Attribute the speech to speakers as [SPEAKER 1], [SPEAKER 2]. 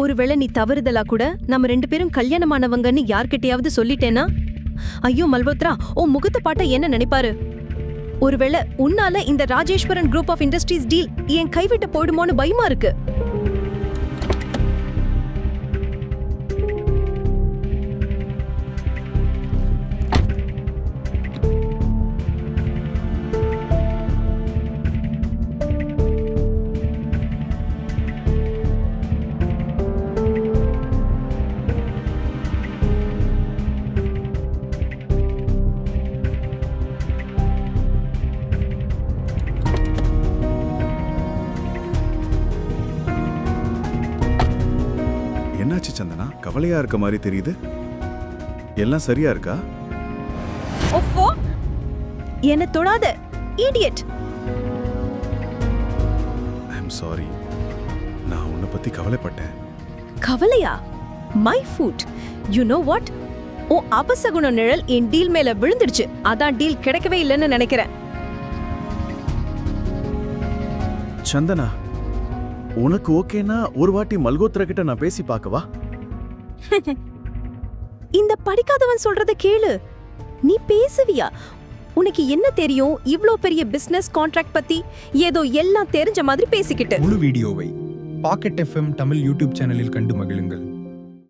[SPEAKER 1] ஒருவேளை நீ தவறுதலா கூட நம்ம 2 பேரும் கல்யாணமானவங்கன்னு யார்கிட்டயாவது சொல்லிட்டேனா? ஐயோ மல்ஹோத்ரா, உன் முகத்தை பாட்ட என்ன நினைப்பாரு? ஒருவேளை உன்னால இந்த Rajeswaran group of industries deal என் கைவிட்டு போயிடுமோன்னு பயமா இருக்கு.
[SPEAKER 2] என்னாச்சு சந்தனா? கவலையா இருக்க மாதிரி தெரியுது. எல்லாம் சரியா இருக்கா?
[SPEAKER 1] ஓஃபோ, என்ன தொடாத இடியட்.
[SPEAKER 2] I am sorry. நான் உன்னை பத்தி கவலைப்பட்டேன்.
[SPEAKER 1] கவலையா? My foot. You know what? Oh அபசகுண நிழல் என் டீல் மேல விழுந்துடுச்சு. அதான் டீல் கிடைக்கவே இல்லைன்னு நினைக்கிறேன்.
[SPEAKER 2] சந்தனா, உனக்கு ஓகேனா ஒரு வாட்டி மல்ஹோத்ரா கிட்ட நான் பேசி பார்க்கவா?
[SPEAKER 1] இந்த படிக்காதவன் சொல்றத கேளு. நீ பேசுவியா? உனக்கு என்ன தெரியும் இவ்ளோ பெரிய பிசினஸ் கான்ட்ராக்ட் பத்தி? ஏதோ எல்லாம் தெரிஞ்ச மாதிரி பேசிக்கிட்டு.
[SPEAKER 3] முழு வீடியோவை பாக்கெட் FM தமிழ் யூடியூப் சேனலில் கண்டு மகிழுங்கள்.